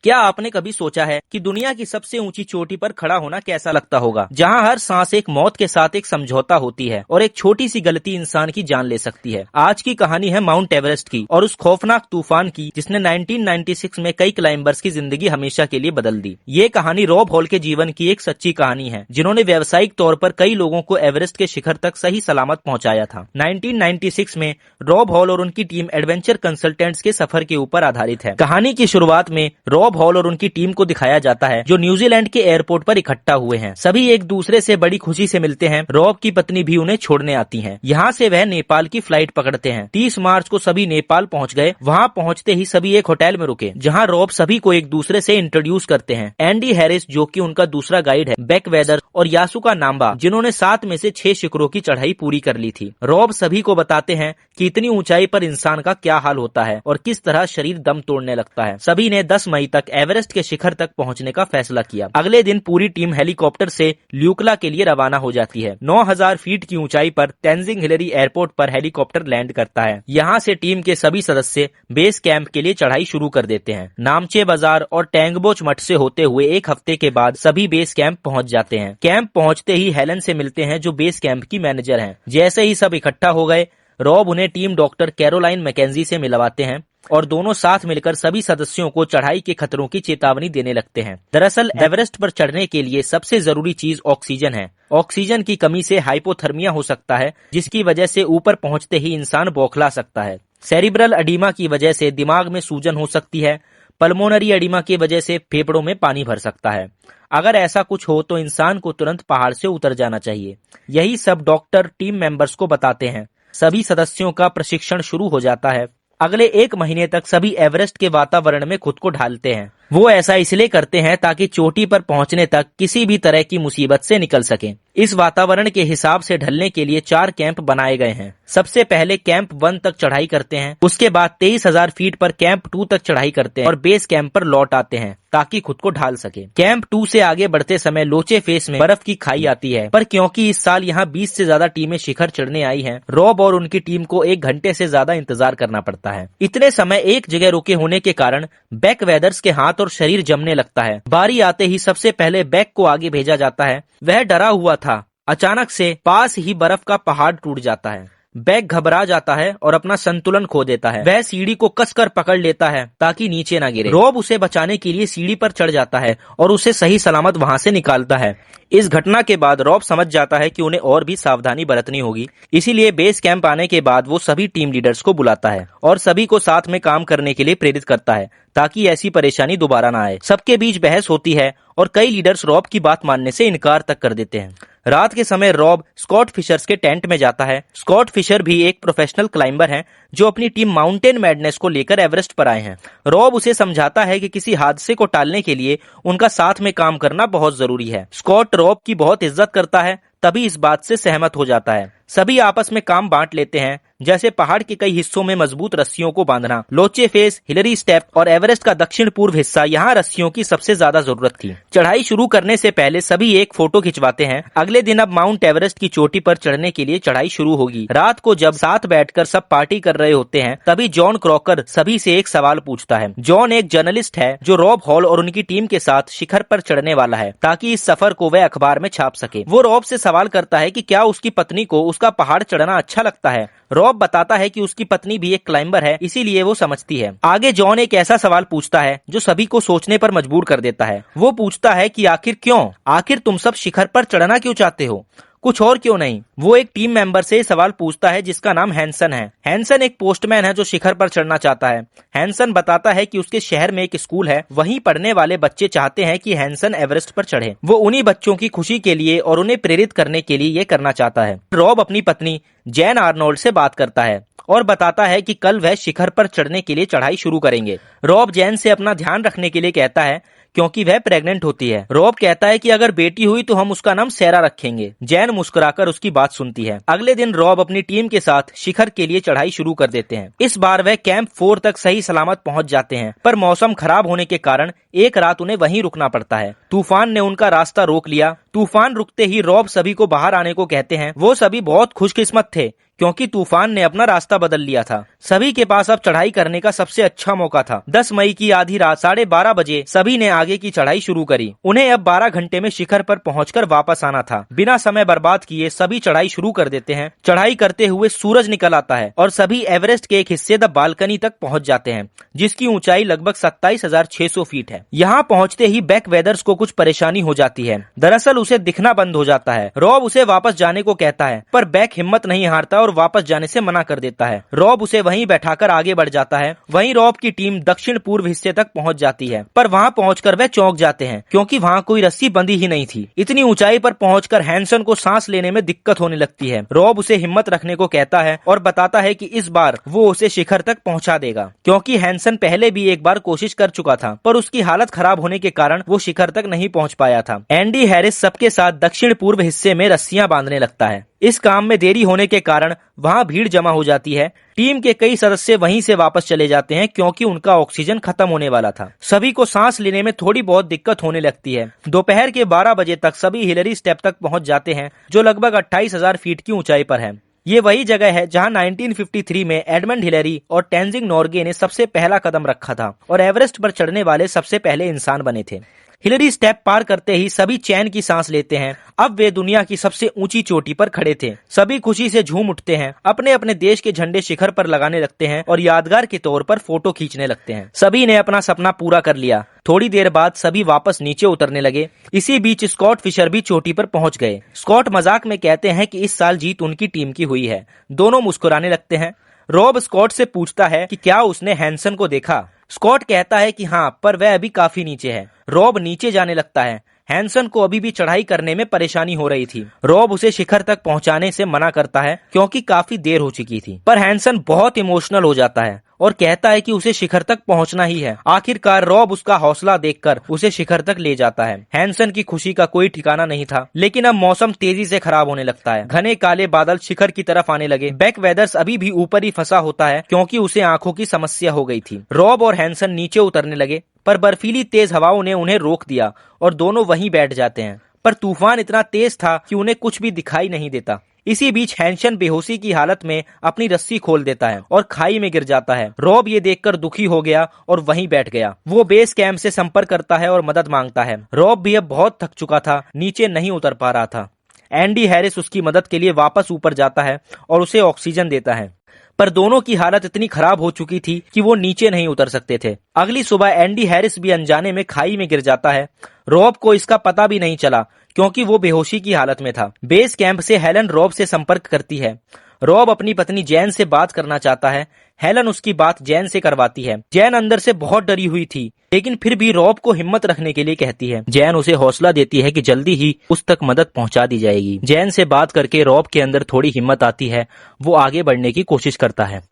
क्या आपने कभी सोचा है कि दुनिया की सबसे ऊंची चोटी पर खड़ा होना कैसा लगता होगा, जहां हर सांस एक मौत के साथ एक समझौता होती है और एक छोटी सी गलती इंसान की जान ले सकती है। आज की कहानी है माउंट एवरेस्ट की और उस खौफनाक तूफान की जिसने 1996 में कई क्लाइंबर्स की जिंदगी हमेशा के लिए बदल दी। ये कहानी रॉब हॉल के जीवन की एक सच्ची कहानी है, जिन्होंने व्यावसायिक तौर पर कई लोगों को एवरेस्ट के शिखर तक सही सलामत पहुंचाया था। 1996 में रॉब हॉल और उनकी टीम एडवेंचर कंसल्टेंट्स के सफर के ऊपर आधारित है। कहानी की शुरुआत में रॉब हॉल और उनकी टीम को दिखाया जाता है, जो न्यूजीलैंड के एयरपोर्ट पर इकट्ठा हुए हैं। सभी एक दूसरे से बड़ी खुशी से मिलते हैं। रॉब की पत्नी भी उन्हें छोड़ने आती हैं। यहाँ से वह नेपाल की फ्लाइट पकड़ते हैं। 30 मार्च को सभी नेपाल पहुँच गए। वहाँ पहुँचते ही सभी एक होटल में रुके, जहाँ रॉब सभी को एक दूसरे से इंट्रोड्यूस करते हैं। एंडी हैरिस, जो कि उनका दूसरा गाइड है, बेक वेदर और यासुका नाम्बा, जिन्होंने 7 में से 6 शिखरों की चढ़ाई पूरी कर ली थी। रॉब सभी को बताते हैं कि इतनी ऊंचाई पर इंसान का क्या हाल होता है और किस तरह शरीर दम तोड़ने लगता है। सभी ने 10 मई तक एवरेस्ट के शिखर तक पहुंचने का फैसला किया। अगले दिन पूरी टीम हेलीकॉप्टर से ल्यूकला के लिए रवाना हो जाती है। 9000 फीट की ऊंचाई पर तेंजिंग हिलरी एयरपोर्ट पर हेलीकॉप्टर लैंड करता है। यहाँ से टीम के सभी सदस्य बेस कैंप के लिए चढ़ाई शुरू कर देते हैं। नामचे बाजार और टैंगबोच मठ से होते हुए एक हफ्ते के बाद सभी बेस कैंप पहुंच जाते हैं। कैंप पहुंचते ही हेलन से मिलते हैं, जो बेस कैंप की मैनेजर हैं। जैसे ही सब इकट्ठा हो गए, रॉब उन्हें टीम डॉक्टर कैरोलाइन मैकेंजी से मिलवाते हैं और दोनों साथ मिलकर सभी सदस्यों को चढ़ाई के खतरों की चेतावनी देने लगते हैं। दरअसल एवरेस्ट पर चढ़ने के लिए सबसे जरूरी चीज ऑक्सीजन है। ऑक्सीजन की कमी से हाइपोथर्मिया हो सकता है, जिसकी वजह से ऊपर पहुंचते ही इंसान बौखला सकता है। सेरिब्रल एडिमा की वजह से दिमाग में सूजन हो सकती है। पल्मोनरी एडिमा की वजह से फेफड़ों में पानी भर सकता है। अगर ऐसा कुछ हो तो इंसान को तुरंत पहाड़ से उतर जाना चाहिए। यही सब डॉक्टर टीम मेंबर्स को बताते हैं। सभी सदस्यों का प्रशिक्षण शुरू हो जाता है। अगले 1 महीने तक सभी एवरेस्ट के वातावरण में खुद को ढालते हैं। वो ऐसा इसलिए करते हैं ताकि चोटी पर पहुंचने तक किसी भी तरह की मुसीबत से निकल सकें। इस वातावरण के हिसाब से ढलने के लिए 4 कैंप बनाए गए हैं। सबसे पहले कैंप 1 तक चढ़ाई करते हैं। उसके बाद 23,000 फीट पर कैंप 2 तक चढ़ाई करते हैं और बेस कैंप पर लौट आते हैं ताकि खुद को ढाल सके। कैंप 2 से आगे बढ़ते समय लोचे फेस में बर्फ की खाई आती है, पर क्योंकि इस साल यहाँ 20 से ज्यादा टीमें शिखर चढ़ने आई हैं, रॉब और उनकी टीम को 1 घंटे से ज्यादा इंतजार करना पड़ता है। इतने समय एक जगह रुके होने के कारण बेक वेदर्स के हाथ और शरीर जमने लगता है। बारी आते ही सबसे पहले बेक को आगे भेजा जाता है। वह डरा हुआ था। अचानक से पास ही बर्फ का पहाड़ टूट जाता है। बेक घबरा जाता है और अपना संतुलन खो देता है। वह सीढ़ी को कसकर पकड़ लेता है ताकि नीचे न गिरे। रॉब उसे बचाने के लिए सीढ़ी पर चढ़ जाता है और उसे सही सलामत वहां से निकालता है। इस घटना के बाद रॉब समझ जाता है कि उन्हें और भी सावधानी बरतनी होगी। इसीलिए बेस कैंप आने के बाद वो सभी टीम लीडर्स को बुलाता है और सभी को साथ में काम करने के लिए प्रेरित करता है ताकि ऐसी परेशानी दोबारा ना आए। सबके बीच बहस होती है और कई लीडर्स रॉब की बात मानने से इनकार तक कर देते हैं। रात के समय रॉब स्कॉट फिशर्स के टेंट में जाता है। स्कॉट फिशर भी एक प्रोफेशनल क्लाइंबर हैं, जो अपनी टीम माउंटेन मैडनेस को लेकर एवरेस्ट पर आए हैं। रॉब उसे समझाता है कि किसी हादसे को टालने के लिए उनका साथ में काम करना बहुत जरूरी है। स्कॉट रॉब की बहुत इज्जत करता है, तभी इस बात से सहमत हो जाता है। सभी आपस में काम बांट लेते हैं, जैसे पहाड़ के कई हिस्सों में मजबूत रस्सियों को बांधना। लोचे फेस, हिलरी स्टेप और एवरेस्ट का दक्षिण पूर्व हिस्सा, यहाँ रस्सियों की सबसे ज्यादा जरूरत थी। चढ़ाई शुरू करने से पहले सभी एक फोटो खिंचवाते हैं। अगले दिन अब माउंट एवरेस्ट की चोटी पर चढ़ने के लिए चढ़ाई शुरू होगी। रात को जब साथ बैठकर सब पार्टी कर रहे होते हैं, तभी जॉन क्रॉकर सभी से एक सवाल पूछता है। जॉन एक जर्नलिस्ट है जो रॉब हॉल और उनकी टीम के साथ शिखर पर चढ़ने वाला है ताकि इस सफर को वह अखबार में छाप सके। वो रॉब से सवाल करता है कि क्या उसकी पत्नी को उसका पहाड़ चढ़ना अच्छा लगता है। रॉब बताता है कि उसकी पत्नी भी एक क्लाइंबर है, इसीलिए वो समझती है। आगे जॉन एक ऐसा सवाल पूछता है जो सभी को सोचने पर मजबूर कर देता है। वो पूछता है कि आखिर क्यों? आखिर तुम सब शिखर पर चढ़ना क्यों चाहते हो, कुछ और क्यों नहीं? वो एक टीम मेंबर से सवाल पूछता है जिसका नाम हैंसन है। हैंसन एक पोस्टमैन है जो शिखर पर चढ़ना चाहता है। हैंसन बताता है कि उसके शहर में एक स्कूल है, वहीं पढ़ने वाले बच्चे चाहते हैं कि हैंसन एवरेस्ट पर चढ़े। वो उन्हीं बच्चों की खुशी के लिए और उन्हें प्रेरित करने के लिए ये करना चाहता है। रॉब अपनी पत्नी जैन आर्नोल्ड से बात करता है और बताता है कि कल वह शिखर पर चढ़ने के लिए चढ़ाई शुरू करेंगे। रॉब जैन से अपना ध्यान रखने के लिए कहता है क्योंकि वह प्रेग्नेंट होती है। रॉब कहता है कि अगर बेटी हुई तो हम उसका नाम सैरा रखेंगे। जैन मुस्कुराकर उसकी बात सुनती है। अगले दिन रॉब अपनी टीम के साथ शिखर के लिए चढ़ाई शुरू कर देते हैं। इस बार वह कैंप 4 तक सही सलामत पहुंच जाते हैं, पर मौसम खराब होने के कारण एक रात उन्हें वहीं रुकना पड़ता है। तूफान ने उनका रास्ता रोक लिया। तूफान रुकते ही रॉब सभी को बाहर आने को कहते हैं। वो सभी बहुत खुशकिस्मत थे क्योंकि तूफान ने अपना रास्ता बदल लिया था। सभी के पास अब चढ़ाई करने का सबसे अच्छा मौका था। 10 मई की आधी रात 12:30 बजे सभी ने आगे की चढ़ाई शुरू करी। उन्हें अब 12 घंटे में शिखर पर पहुंचकर वापस आना था। बिना समय बर्बाद किए सभी चढ़ाई शुरू कर देते हैं। चढ़ाई करते हुए सूरज निकल आता है और सभी एवरेस्ट के एक हिस्से द बालकनी तक पहुंच जाते हैं, जिसकी ऊंचाई लगभग 27,600 फीट है। यहाँ पहुँचते ही बैक वेदर्स को कुछ परेशानी हो जाती है। दरअसल उसे दिखना बंद हो जाता है। रॉब उसे वापस जाने को कहता है, पर बैक हिम्मत नहीं हारता और वापस जाने से मना कर देता है। रॉब उसे वहीं बैठाकर आगे बढ़ जाता है। वहीं रॉब की टीम दक्षिण पूर्व हिस्से तक पहुंच जाती है, पर वहां पहुंचकर वह चौंक जाते हैं क्योंकि वहां कोई रस्सी बंधी ही नहीं थी। इतनी ऊंचाई पर पहुंचकर हैंसन को सांस लेने में दिक्कत होने लगती है। रॉब उसे हिम्मत रखने को कहता है और बताता है कि इस बार वो उसे शिखर तक पहुंचा देगा, क्योंकि हैंसन पहले भी एक बार कोशिश कर चुका था, पर उसकी हालत खराब होने के कारण वो शिखर तक नहीं पहुंच पाया था। एंडी हैरिस सबके साथ दक्षिण पूर्व हिस्से में रस्सियां बांधने लगता है। इस काम में देरी होने के कारण वहां भीड़ जमा हो जाती है। टीम के कई सदस्य वहीं से वापस चले जाते हैं क्योंकि उनका ऑक्सीजन खत्म होने वाला था। सभी को सांस लेने में थोड़ी बहुत दिक्कत होने लगती है। दोपहर के 12 बजे तक सभी हिलरी स्टेप तक पहुंच जाते हैं, जो लगभग 28,000 फीट की ऊंचाई पर है। ये वही जगह है जहां 1953 में एडमंड हिलरी और टेंजिंग नोर्गे ने सबसे पहला कदम रखा था और एवरेस्ट पर चढ़ने वाले सबसे पहले इंसान बने थे। हिलरी स्टेप पार करते ही सभी चैन की सांस लेते हैं। अब वे दुनिया की सबसे ऊंची चोटी पर खड़े थे। सभी खुशी से झूम उठते हैं, अपने अपने देश के झंडे शिखर पर लगाने लगते हैं और यादगार के तौर पर फोटो खींचने लगते हैं। सभी ने अपना सपना पूरा कर लिया। थोड़ी देर बाद सभी वापस नीचे उतरने लगे। इसी बीच स्कॉट फिशर भी चोटी पर पहुंच गए। स्कॉट मजाक में कहते हैं कि इस साल जीत उनकी टीम की हुई है। दोनों मुस्कुराने लगते हैं। रॉब स्कॉट से पूछता है कि क्या उसने हैंसन को देखा। स्कॉट कहता है कि हाँ, पर वह अभी काफी नीचे है। रॉब नीचे जाने लगता है। हैंसन को अभी भी चढ़ाई करने में परेशानी हो रही थी। रॉब उसे शिखर तक पहुंचाने से मना करता है क्योंकि काफी देर हो चुकी थी, पर हैंसन बहुत इमोशनल हो जाता है और कहता है कि उसे शिखर तक पहुंचना ही है। आखिरकार रॉब उसका हौसला देखकर उसे शिखर तक ले जाता है। हैंसन की खुशी का कोई ठिकाना नहीं था, लेकिन अब मौसम तेजी से खराब होने लगता है। घने काले बादल शिखर की तरफ आने लगे। बैक वेदर्स अभी भी ऊपर ही फंसा होता है क्योंकि उसे आंखों की समस्या हो गई थी। रॉब और हैंसन नीचे उतरने लगे, पर बर्फीली तेज हवाओं ने उन्हें रोक दिया और दोनों वहीं बैठ जाते हैं। पर तूफान इतना तेज था कि उन्हें कुछ भी दिखाई नहीं देता। इसी बीच हैंसन बेहोशी की हालत में अपनी रस्सी खोल देता है और खाई में गिर जाता है। रॉब ये देखकर दुखी हो गया और वहीं बैठ गया। वो बेस कैंप से संपर्क करता है और मदद मांगता है। रॉब भी अब बहुत थक चुका था, नीचे नहीं उतर पा रहा था। एंडी हैरिस उसकी मदद के लिए वापस ऊपर जाता है और उसे ऑक्सीजन देता है, पर दोनों की हालत इतनी खराब हो चुकी थी कि वो नीचे नहीं उतर सकते थे। अगली सुबह एंडी हैरिस भी अनजाने में खाई में गिर जाता है। रॉब को इसका पता भी नहीं चला क्योंकि वो बेहोशी की हालत में था। बेस कैंप से हेलन रॉब से संपर्क करती है। रॉब अपनी पत्नी जैन से बात करना चाहता है। हेलन उसकी बात जैन से करवाती है। जैन अंदर से बहुत डरी हुई थी, लेकिन फिर भी रॉब को हिम्मत रखने के लिए कहती है। जैन उसे हौसला देती है कि जल्दी ही उस तक मदद पहुंचा दी जाएगी। जैन से बात करके रॉब के अंदर थोड़ी हिम्मत आती है। वो आगे बढ़ने की कोशिश करता है।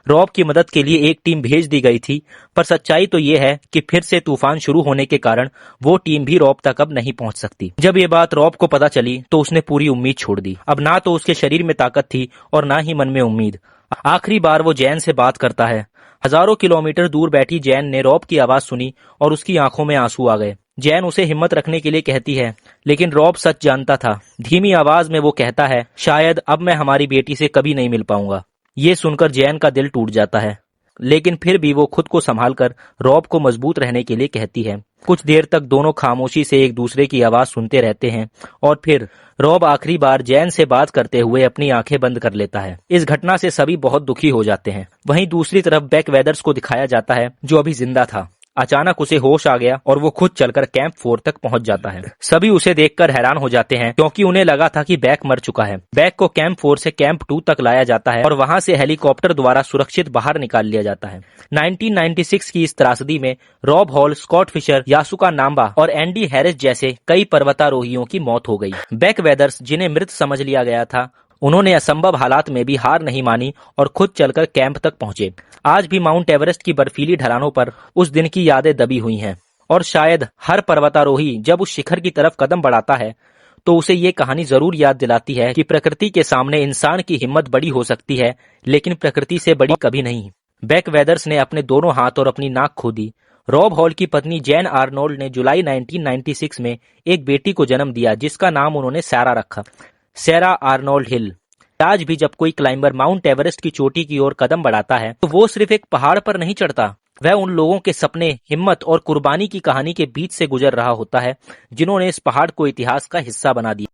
रॉब की मदद के लिए एक टीम भेज दी गई थी, पर सच्चाई तो ये है कि फिर से तूफान शुरू होने के कारण वो टीम भी रॉब तक अब नहीं पहुंच सकती। जब ये बात रॉब को पता चली तो उसने पूरी उम्मीद छोड़ दी। अब ना तो उसके शरीर में ताकत थी और ना ही मन में उम्मीद। आखिरी बार वो जैन से बात करता है। हजारों किलोमीटर दूर बैठी जैन ने रॉब की आवाज सुनी और उसकी आंखों में आंसू आ गए। जैन उसे हिम्मत रखने के लिए कहती है, लेकिन रॉब सच जानता था। धीमी आवाज में वो कहता है, शायद अब मैं हमारी बेटी से कभी नहीं मिल पाऊंगा। ये सुनकर जैन का दिल टूट जाता है, लेकिन फिर भी वो खुद को संभालकर रॉब को मजबूत रहने के लिए कहती है। कुछ देर तक दोनों खामोशी से एक दूसरे की आवाज सुनते रहते हैं और फिर रॉब आखिरी बार जैन से बात करते हुए अपनी आंखें बंद कर लेता है। इस घटना से सभी बहुत दुखी हो जाते हैं। वहीं दूसरी तरफ बैक वेदर्स को दिखाया जाता है, जो अभी जिंदा था। अचानक उसे होश आ गया और वो खुद चलकर कैंप 4 तक पहुंच जाता है। सभी उसे देखकर हैरान हो जाते हैं क्योंकि उन्हें लगा था कि बैक मर चुका है। बैक को कैंप 4 से कैंप 2 तक लाया जाता है और वहां से हेलीकॉप्टर द्वारा सुरक्षित बाहर निकाल लिया जाता है। 1996 की इस त्रासदी में Rob Hall, Scott Fischer, Yasuko Namba और एंडी हैरिस जैसे कई पर्वतारोहियों की मौत हो गई। बैक वेदर्स, जिन्हें मृत समझ लिया गया था, उन्होंने असंभव हालात में भी हार नहीं मानी और खुद चलकर कैंप तक पहुंचे। आज भी माउंट एवरेस्ट की बर्फीली ढलानों पर उस दिन की यादें दबी हुई हैं और शायद हर पर्वतारोही जब उस शिखर की तरफ कदम बढ़ाता है तो उसे ये कहानी जरूर याद दिलाती है कि प्रकृति के सामने इंसान की हिम्मत बड़ी हो सकती है, लेकिन प्रकृति से बड़ी कभी नहीं। बेक वेदर्स ने अपने दोनों हाथ और अपनी नाक खो दी। रॉब हॉल की पत्नी जैन आर्नोल्ड ने जुलाई 1996 में एक बेटी को जन्म दिया जिसका नाम उन्होंने सैरा रखा, सैरा आर्नोल्ड हिल। आज भी जब कोई क्लाइंबर माउंट एवरेस्ट की चोटी की ओर कदम बढ़ाता है तो वो सिर्फ एक पहाड़ पर नहीं चढ़ता, वह उन लोगों के सपने, हिम्मत और कुर्बानी की कहानी के बीच से गुजर रहा होता है जिन्होंने इस पहाड़ को इतिहास का हिस्सा बना दिया।